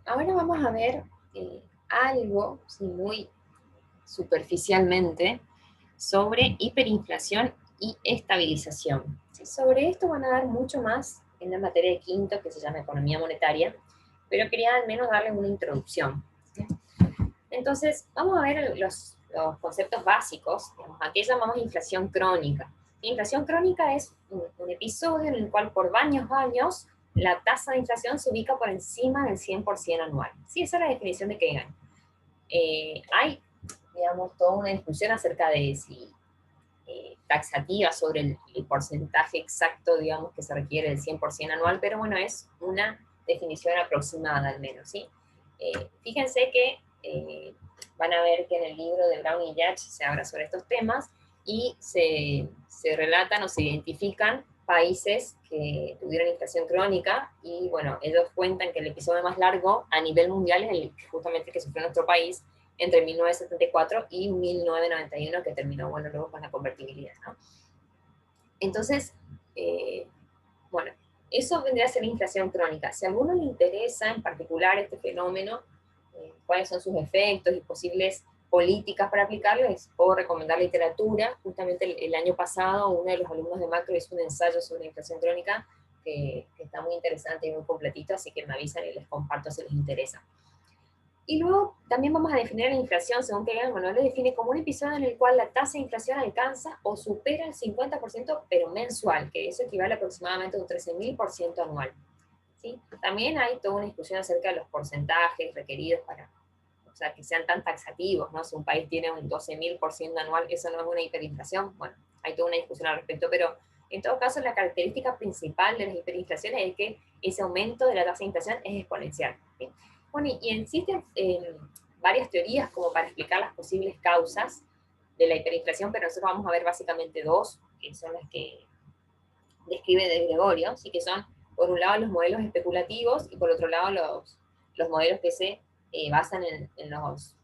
ahora vamos a ver algo, sí, muy superficialmente, sobre hiperinflación y estabilización. ¿Sí? Sobre esto van a dar mucho más en la materia de quinto, que se llama Economía Monetaria, pero quería al menos darles una introducción. ¿Sí? Entonces, vamos a ver los conceptos básicos. Digamos, ¿a qué llamamos inflación crónica? Inflación crónica es un episodio en el cual por varios años la tasa de inflación se ubica por encima del 100% anual. Sí, esa es la definición de Kegan. Hay, digamos, toda una discusión acerca de si taxativa sobre el porcentaje exacto, digamos, que se requiere del 100% anual, pero bueno, es una definición aproximada al menos, ¿sí? Fíjense que van a ver que en el libro de Brown y Yatch se habla sobre estos temas y se relatan o se identifican países que tuvieron inflación crónica y bueno, ellos cuentan que el episodio más largo a nivel mundial es justamente el que sufrió nuestro país entre 1974 y 1991, que terminó, bueno, luego con la convertibilidad, ¿no? Entonces, bueno, eso vendría a ser inflación crónica. Si a alguno le interesa en particular este fenómeno, cuáles son sus efectos y posibles políticas para aplicarles, puedo recomendar literatura. Justamente el año pasado uno de los alumnos de macro hizo un ensayo sobre inflación crónica que está muy interesante y muy completito, así que me avisan y les comparto si les interesa. Y luego también vamos a definir la inflación, según que bueno, lo define como un episodio en el cual la tasa de inflación alcanza o supera el 50%, pero mensual, que eso equivale aproximadamente a un 13.000% anual. ¿Sí? También hay toda una discusión acerca de los porcentajes requeridos para, o sea, que sean tan taxativos, ¿no? Si un país tiene un 12.000% anual, eso no es una hiperinflación. Bueno, hay toda una discusión al respecto, pero en todo caso la característica principal de las hiperinflaciones es que ese aumento de la tasa de inflación es exponencial. ¿Sí? Bueno, y existen varias teorías como para explicar las posibles causas de la hiperinflación, pero nosotros vamos a ver básicamente dos, que son las que describe de Gregorio, ¿sí? Que son, por un lado, los modelos especulativos y por otro lado, los modelos que se basan en los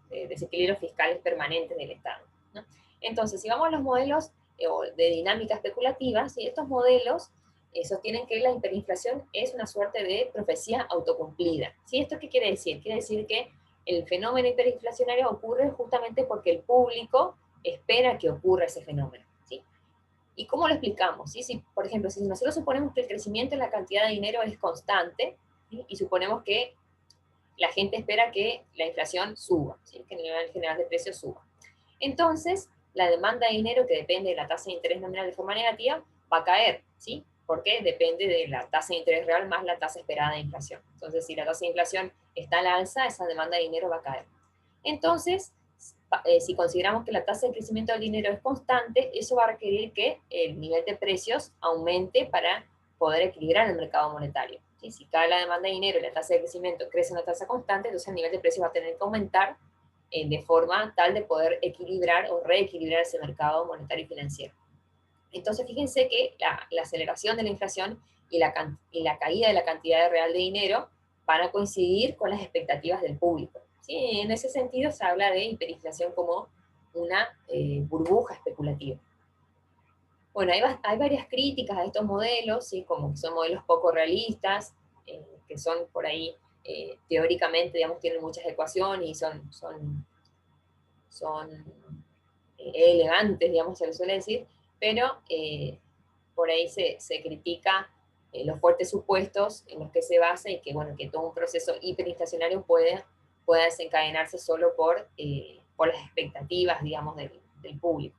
desequilibrios fiscales permanentes del Estado, ¿no? Entonces, si vamos a los modelos de dinámica especulativa, ¿sí? Estos modelos sostienen que la hiperinflación es una suerte de profecía autocumplida. ¿Sí? ¿Esto qué quiere decir? Quiere decir que el fenómeno hiperinflacionario ocurre justamente porque el público espera que ocurra ese fenómeno. ¿Sí? ¿Y cómo lo explicamos? ¿Sí? Si, por ejemplo, si nosotros suponemos que el crecimiento en la cantidad de dinero es constante, ¿sí? Y suponemos que la gente espera que la inflación suba, ¿sí? Que el nivel general de precios suba. Entonces, la demanda de dinero, que depende de la tasa de interés nominal de forma negativa, va a caer, ¿sí? Porque depende de la tasa de interés real más la tasa esperada de inflación. Entonces, si la tasa de inflación está a la alza, esa demanda de dinero va a caer. Entonces, si consideramos que la tasa de crecimiento del dinero es constante, eso va a requerir que el nivel de precios aumente para poder equilibrar el mercado monetario. ¿Sí? Si cae la demanda de dinero y la tasa de crecimiento crece en una tasa constante, entonces el nivel de precios va a tener que aumentar de forma tal de poder equilibrar o reequilibrar ese mercado monetario y financiero. Entonces, fíjense que la aceleración de la inflación y la caída de la cantidad real de dinero van a coincidir con las expectativas del público. ¿Sí? En ese sentido, se habla de hiperinflación como una burbuja especulativa. Bueno, hay varias críticas a estos modelos, ¿sí? Como que son modelos poco realistas, que son por ahí, teóricamente, digamos, tienen muchas ecuaciones y son elegantes, digamos, se les suele decir, pero por ahí se critica los fuertes supuestos en los que se basa y que, bueno, que todo un proceso hiperinflacionario pueda desencadenarse solo por las expectativas, digamos, del público.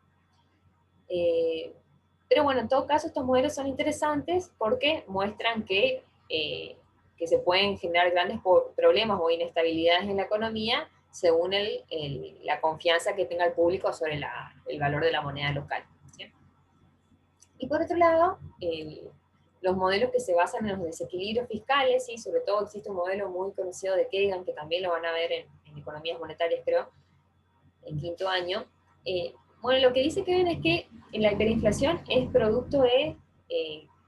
Pero bueno, en todo caso, estos modelos son interesantes porque muestran que se pueden generar grandes problemas o inestabilidades en la economía según la confianza que tenga el público sobre el valor de la moneda local. ¿Sí? Y por otro lado, los modelos que se basan en los desequilibrios fiscales, ¿sí? Sobre todo existe un modelo muy conocido de Kagan, que también lo van a ver en economías monetarias, creo, en quinto año. Bueno, lo que dice Kevin es que la hiperinflación es producto de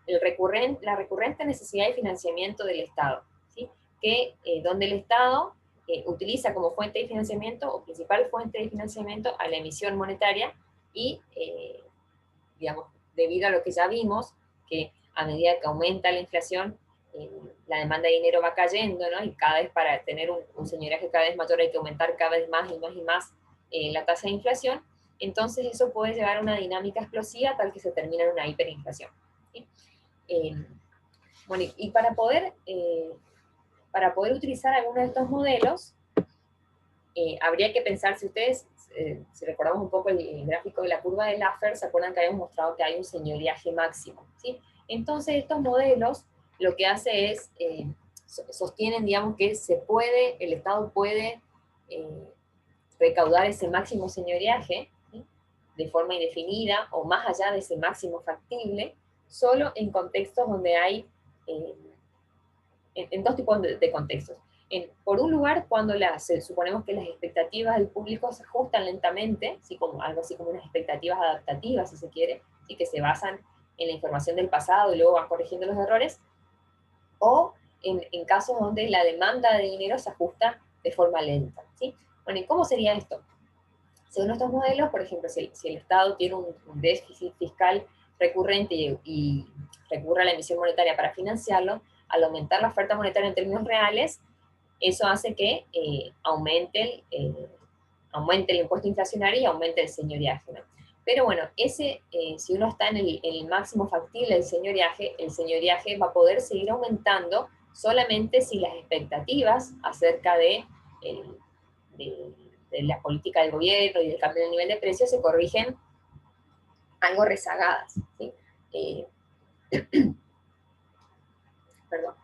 la recurrente necesidad de financiamiento del Estado, ¿sí? Donde el Estado utiliza como fuente de financiamiento o principal fuente de financiamiento a la emisión monetaria y, digamos, debido a lo que ya vimos, que a medida que aumenta la inflación, la demanda de dinero va cayendo, ¿no? Y cada vez para tener un señoraje cada vez mayor hay que aumentar cada vez más y más y más la tasa de inflación, entonces eso puede llevar a una dinámica explosiva tal que se termina en una hiperinflación. ¿Sí? Bueno, y para poder utilizar alguno de estos modelos, habría que pensar, si ustedes, si recordamos un poco el gráfico de la curva de Laffer, se acuerdan que habíamos mostrado que hay un señoreaje máximo, ¿sí? Entonces estos modelos lo que hace es, sostienen, digamos, que el Estado puede recaudar ese máximo señoreaje, ¿sí?, de forma indefinida o más allá de ese máximo factible, solo en contextos donde hay, en dos tipos de contextos. Por un lugar, cuando suponemos que las expectativas del público se ajustan lentamente, ¿sí?, como, algo así como unas expectativas adaptativas, si se quiere, ¿sí?, que se basan en la información del pasado y luego van corrigiendo los errores, o en casos donde la demanda de dinero se ajusta de forma lenta, ¿sí? Bueno, ¿y cómo sería esto? Según estos modelos, por ejemplo, si el Estado tiene un déficit fiscal recurrente y recurre a la emisión monetaria para financiarlo, al aumentar la oferta monetaria en términos reales, eso hace que aumente el impuesto inflacionario y aumente el señoreaje, ¿no? Pero bueno, si uno está en el máximo factible del señoreaje, el señoreaje va a poder seguir aumentando solamente si las expectativas acerca de la política del gobierno y del cambio del nivel de precios se corrigen algo rezagadas, ¿sí? Perdón.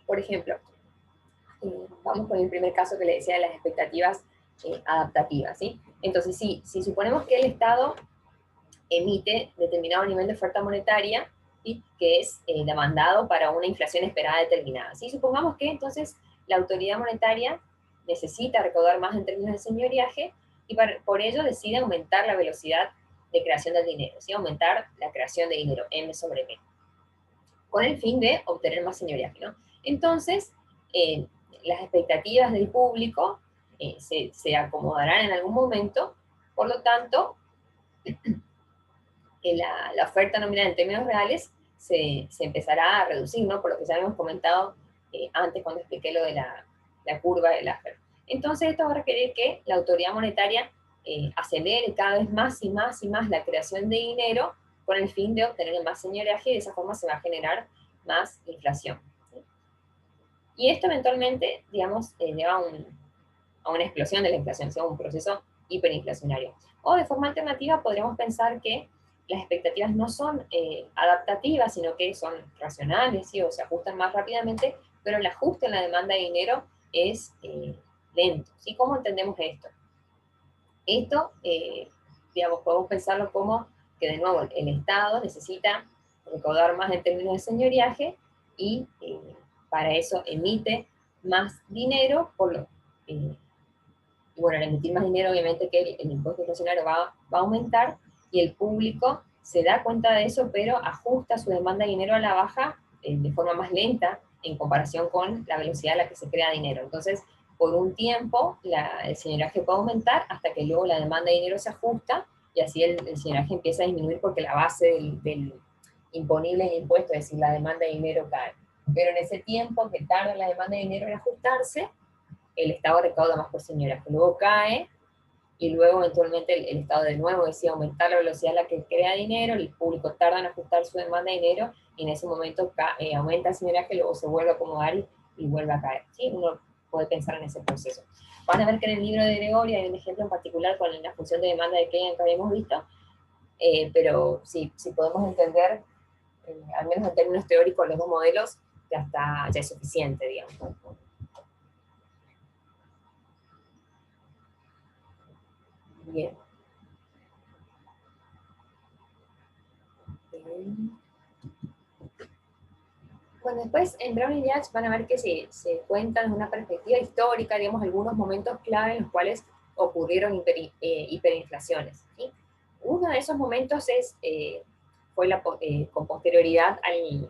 Por ejemplo, vamos con el primer caso que le decía de las expectativas adaptativas, ¿sí? Entonces, si suponemos que el Estado emite determinado nivel de oferta monetaria, ¿sí?, que es demandado para una inflación esperada determinada, ¿sí? Supongamos que entonces la autoridad monetaria necesita recaudar más en términos de señoreaje y por ello decide aumentar la velocidad de creación del dinero, ¿sí?, aumentar la creación de dinero, M sobre M, con el fin de obtener más señoreaje, ¿no? Entonces, las expectativas del público se acomodarán en algún momento, por lo tanto, la oferta nominal en términos reales se empezará a reducir, ¿no? Por lo que ya habíamos comentado antes cuando expliqué lo de la curva de Laffer. Entonces esto va a requerir que la autoridad monetaria acelere cada vez más y más y más la creación de dinero con el fin de obtener más señoreaje y de esa forma se va a generar más inflación, ¿sí? Y esto eventualmente, digamos, lleva a una explosión de la inflación, o sea, un proceso hiperinflacionario. O de forma alternativa podríamos pensar que las expectativas no son adaptativas, sino que son racionales, ¿sí?, o se ajustan más rápidamente, pero el ajuste en la demanda de dinero es lento, ¿sí? ¿Cómo entendemos esto? Esto, digamos, podemos pensarlo como que, de nuevo, el Estado necesita recaudar más en términos de señoreaje y para eso emite más dinero, y bueno, al emitir más dinero, obviamente que el impuesto inflacionario va a aumentar y el público se da cuenta de eso, pero ajusta su demanda de dinero a la baja de forma más lenta en comparación con la velocidad a la que se crea dinero. Entonces, por un tiempo, el señoraje puede aumentar hasta que luego la demanda de dinero se ajusta y así el señoraje empieza a disminuir porque la base del imponible en impuesto, es decir, la demanda de dinero cae. Pero en ese tiempo que tarda la demanda de dinero en ajustarse, el Estado recauda más por señoraje, luego cae, y luego eventualmente el Estado de nuevo decide aumentar la velocidad a la que crea dinero, el público tarda en ajustar su demanda de dinero, y en ese momento aumenta el señoraje, luego se vuelve a acomodar y vuelve a caer, ¿sí? Uno puede pensar en ese proceso. Van a ver que en el libro de Gregorio hay un ejemplo en particular con la función de demanda de Keynes que habíamos visto, pero si podemos entender, al menos en términos teóricos, los dos modelos, ya es suficiente, digamos. Bien. Bueno, después en Brown y Diaz van a ver que se cuentan desde una perspectiva histórica, digamos, algunos momentos clave en los cuales ocurrieron hiperinflaciones, ¿sí? Uno de esos momentos fue con posterioridad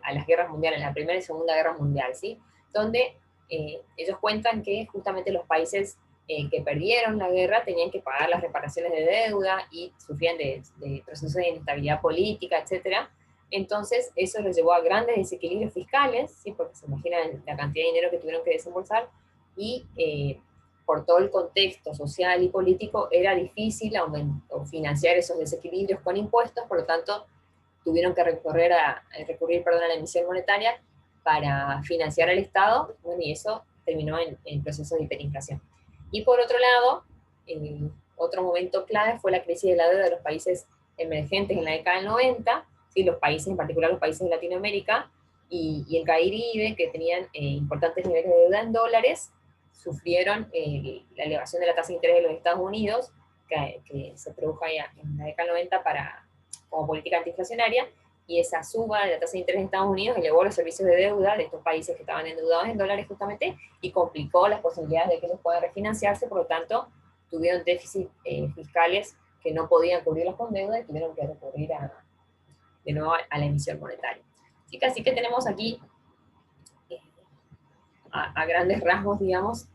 a las guerras mundiales, la Primera y Segunda Guerra Mundial, ¿sí? Donde ellos cuentan que justamente los países que perdieron la guerra tenían que pagar las reparaciones de deuda y sufrían de procesos de inestabilidad política, etc. Entonces, eso los llevó a grandes desequilibrios fiscales, ¿sí? Porque se imaginan la cantidad de dinero que tuvieron que desembolsar, y por todo el contexto social y político era difícil financiar esos desequilibrios con impuestos, por lo tanto, tuvieron que recurrir a la emisión monetaria para financiar al Estado, bueno, y eso terminó en procesos de hiperinflación. Y por otro lado, otro momento clave fue la crisis de la deuda de los países emergentes en la década del 90, ¿sí? Los países, en particular los países de Latinoamérica y el Caribe, que tenían importantes niveles de deuda en dólares, sufrieron la elevación de la tasa de interés de los Estados Unidos, que se produjo ya en la década del 90 como política antiinflacionaria, y esa suba de la tasa de interés en Estados Unidos elevó los servicios de deuda de estos países que estaban endeudados en dólares justamente, y complicó las posibilidades de que ellos puedan refinanciarse, por lo tanto, tuvieron déficits fiscales que no podían cubrirlos con deuda y tuvieron que recurrir de nuevo a la emisión monetaria. Así que tenemos aquí, a grandes rasgos, digamos,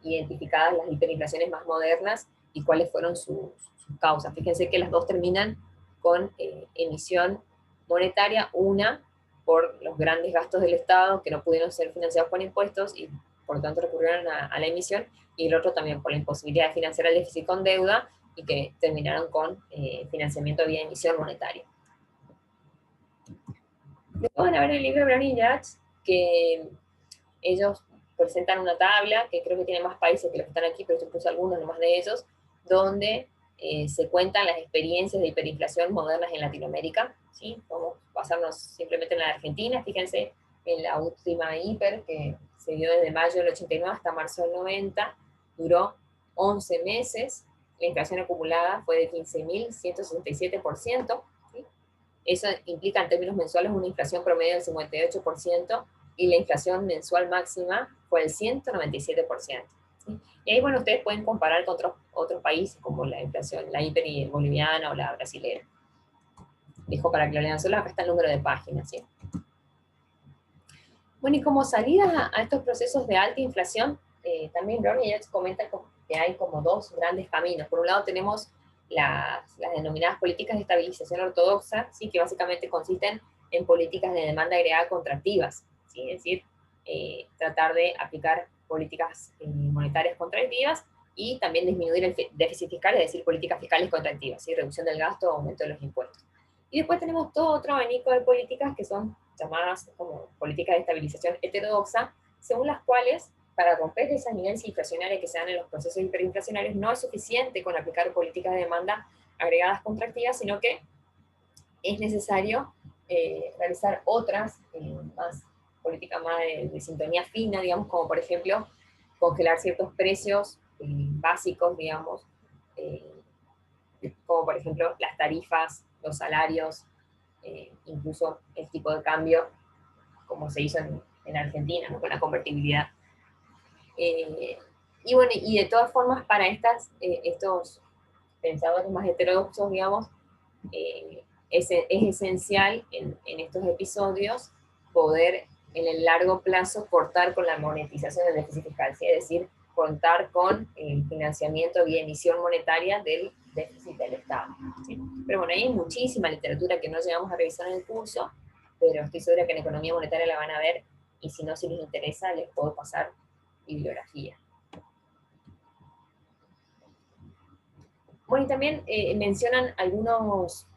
identificadas las hiperinflaciones más modernas y cuáles fueron sus causas. Fíjense que las dos terminan con emisión monetaria, una por los grandes gastos del Estado que no pudieron ser financiados con impuestos y por lo tanto recurrieron a la emisión, y el otro también por la imposibilidad de financiar el déficit con deuda y que terminaron con financiamiento vía emisión monetaria. Después van a ver el libro Brown y Judge, que ellos presentan una tabla, que creo que tiene más países que los que están aquí, pero yo puse algunos nomás de ellos, donde se cuentan las experiencias de hiperinflación modernas en Latinoamérica, ¿sí? Vamos a basarnos simplemente en la Argentina. Fíjense en la última hiper, que se dio desde mayo del 89 hasta marzo del 90, duró 11 meses, la inflación acumulada fue de 15.167%, ¿sí? Eso implica en términos mensuales una inflación promedio del 58%, y la inflación mensual máxima fue el 197%. ¿Sí? Y ahí, bueno, ustedes pueden comparar con otros países, como la inflación, la hiper boliviana o la brasilera. Dejo para que lo lean solo, acá está el número de páginas, ¿sí? Bueno, y como salida a estos procesos de alta inflación, también Brown y Judge comenta que hay como dos grandes caminos. Por un lado tenemos las denominadas políticas de estabilización ortodoxa, ¿sí? Que básicamente consisten en políticas de demanda agregada contractivas, ¿sí? Es decir, tratar de aplicar políticas monetarias contractivas y también disminuir el déficit fiscal, es decir, políticas fiscales contractivas, ¿sí? Reducción del gasto o aumento de los impuestos. Y después tenemos todo otro abanico de políticas que son llamadas como políticas de estabilización heterodoxa, según las cuales, para romper esa inercia inflacionaria que se dan en los procesos hiperinflacionarios, no es suficiente con aplicar políticas de demanda agregadas contractivas, sino que es necesario realizar otras políticas más de sintonía fina, digamos, como por ejemplo congelar ciertos precios básicos, digamos, como por ejemplo las tarifas, los salarios, incluso el tipo de cambio, como se hizo en Argentina, ¿no? Con la convertibilidad. Y bueno, y de todas formas, para estos pensadores más heterodoxos, digamos, es esencial en estos episodios poder en el largo plazo cortar con la monetización del déficit fiscal, ¿sí? Es decir, contar con el financiamiento vía emisión monetaria del déficit del Estado, ¿sí? Pero bueno, hay muchísima literatura que no llegamos a revisar en el curso, pero estoy segura que en economía monetaria la van a ver, y si no, si les interesa, les puedo pasar bibliografía. Bueno, y también mencionan algunos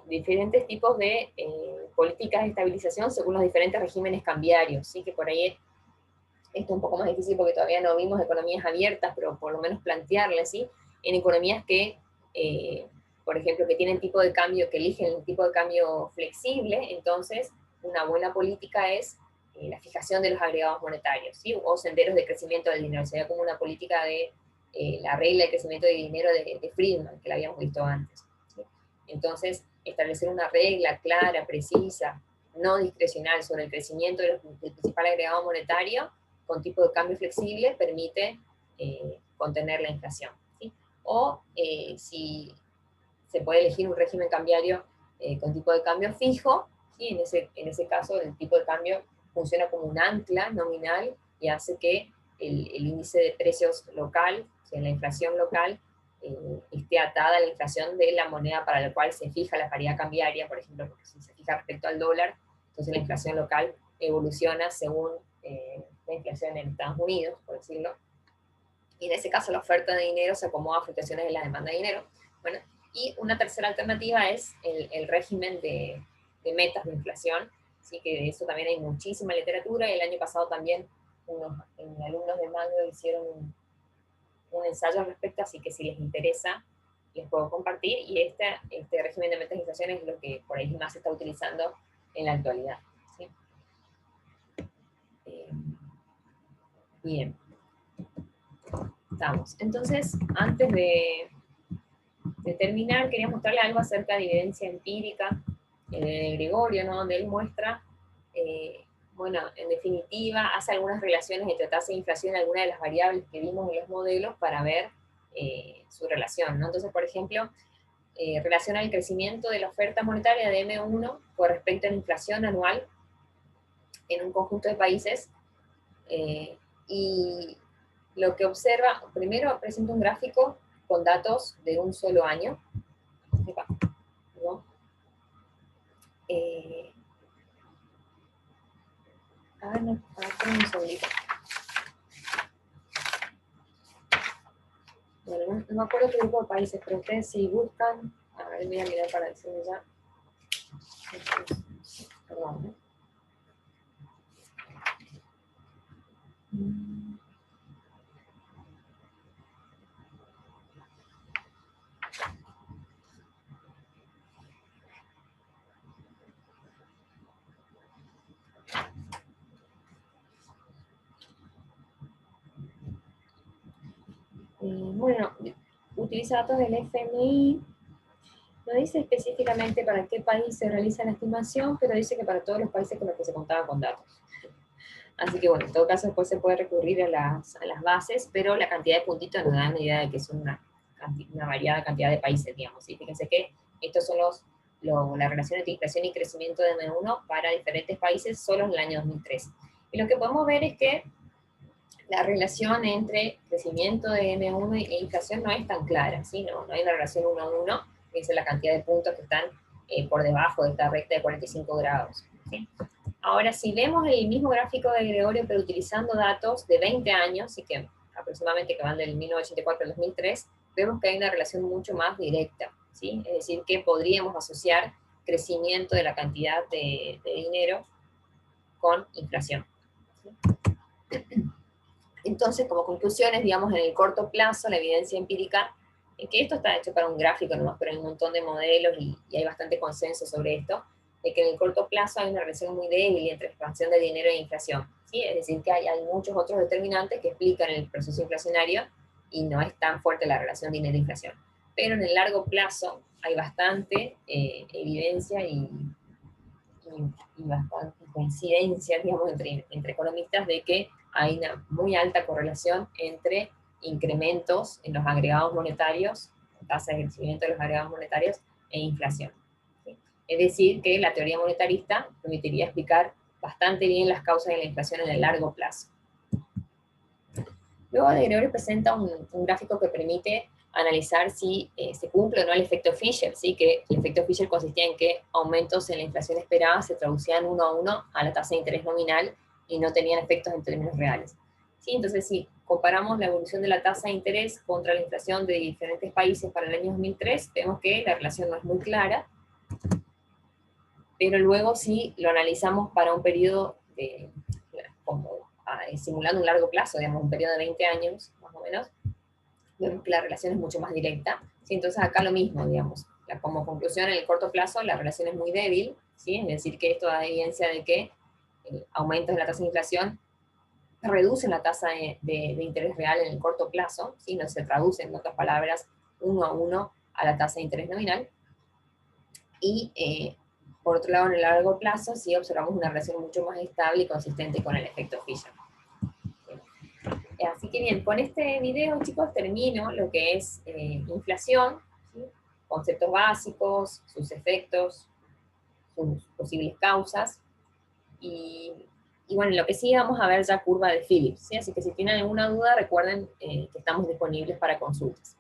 diferentes tipos de políticas de estabilización según los diferentes regímenes cambiarios, ¿sí? Que por ahí esto es un poco más difícil porque todavía no vimos economías abiertas, pero por lo menos plantearlas, ¿sí? En economías que, por ejemplo, que tienen tipo de cambio, que eligen el tipo de cambio flexible, entonces una buena política es la fijación de los agregados monetarios, ¿sí? O senderos de crecimiento del dinero. Sería como una política de la regla de crecimiento de dinero de Friedman, que la habíamos visto antes, ¿sí? Entonces, establecer una regla clara, precisa, no discrecional sobre el crecimiento del principal agregado monetario con tipo de cambio flexible permite contener la inflación, ¿sí? O si se puede elegir un régimen cambiario con tipo de cambio fijo, ¿sí? En ese caso el tipo de cambio funciona como un ancla nominal y hace que el índice de precios local, o sea, la inflación local, esté atada a la inflación de la moneda para la cual se fija la paridad cambiaria, por ejemplo, porque si se fija respecto al dólar, entonces la inflación local evoluciona según la inflación en Estados Unidos, por decirlo, y en ese caso la oferta de dinero se acomoda a fluctuaciones de la demanda de dinero. Bueno, y una tercera alternativa es el régimen de metas de inflación, así que de eso también hay muchísima literatura, y el año pasado también unos alumnos de Mango hicieron un ensayo al respecto, así que si les interesa, les puedo compartir, y este régimen de metas de inflación es lo que por ahí más se está utilizando en la actualidad. ¿Sí? Bien. Estamos. Entonces, antes de terminar, quería mostrarle algo acerca de evidencia empírica de Gregorio, ¿no? Donde él muestra, bueno, en definitiva, hace algunas relaciones entre tasa de inflación y algunas de las variables que vimos en los modelos para ver su relación, ¿no? Entonces, por ejemplo, relaciona el crecimiento de la oferta monetaria de M1 con respecto a la inflación anual en un conjunto de países, y lo que observa, primero presenta un gráfico con datos de un solo año, ¿no? A ver, no, un segundito. Bueno, no me acuerdo qué grupo de países, pero ustedes si buscan, a ver, voy a mirar para decirles ya. Perdón, ¿eh? Bueno, utiliza datos del FMI, no dice específicamente para qué país se realiza la estimación, pero dice que para todos los países con los que se contaba con datos. Así que bueno, en todo caso después se puede recurrir a las bases, pero la cantidad de puntitos nos da una idea de que son una variada cantidad de países, digamos. Y fíjense que estos son la relación entre inflación y crecimiento de M1 para diferentes países solo en el año 2003. Y lo que podemos ver es que la relación entre crecimiento de M1 e inflación no es tan clara, ¿sí? No hay una relación 1 a 1, que es la cantidad de puntos que están por debajo de esta recta de 45 grados. ¿Sí? Ahora, si vemos el mismo gráfico de Gregorio, pero utilizando datos de 20 años, y que aproximadamente que van del 1984 al 2003, vemos que hay una relación mucho más directa, ¿sí? Es decir, que podríamos asociar crecimiento de la cantidad de dinero con inflación. ¿Sí? Entonces, como conclusiones, digamos, en el corto plazo, la evidencia empírica, que esto está hecho para un gráfico nomás, pero hay un montón de modelos y hay bastante consenso sobre esto, de que en el corto plazo hay una relación muy débil entre expansión de dinero e inflación, ¿sí? Es decir, que hay muchos otros determinantes que explican el proceso inflacionario y no es tan fuerte la relación dinero-inflación. Pero en el largo plazo hay bastante evidencia y bastante coincidencia, digamos, entre economistas de que hay una muy alta correlación entre incrementos en los agregados monetarios, tasa de crecimiento de los agregados monetarios e inflación. ¿Sí? Es decir, que la teoría monetarista permitiría explicar bastante bien las causas de la inflación en el largo plazo. Luego de Gregorio presenta un gráfico que permite analizar si se cumple o no el efecto Fisher, ¿sí? Que el efecto Fisher consistía en que aumentos en la inflación esperada se traducían 1 a 1 a la tasa de interés nominal y no tenían efectos en términos reales. ¿Sí? Entonces, si comparamos la evolución de la tasa de interés contra la inflación de diferentes países para el año 2003, vemos que la relación no es muy clara, pero luego si lo analizamos para un periodo simulando un largo plazo, digamos un periodo de 20 años, más o menos, vemos que la relación es mucho más directa. ¿Sí? Entonces acá lo mismo, digamos, como conclusión en el corto plazo la relación es muy débil, ¿sí? Es decir, que esto da evidencia de que aumentos de la tasa de inflación reducen la tasa de interés real en el corto plazo, ¿sí? No se traduce, en otras palabras, 1 a 1 a la tasa de interés nominal. Y por otro lado, en el largo plazo, sí observamos una relación mucho más estable y consistente con el efecto Fisher. Así que bien, con este video, chicos, termino lo que es inflación, ¿sí? Conceptos básicos, sus efectos, sus posibles causas, y Y bueno, lo que sí vamos a ver ya curva de Phillips, ¿sí? Así que si tienen alguna duda, recuerden que estamos disponibles para consultas.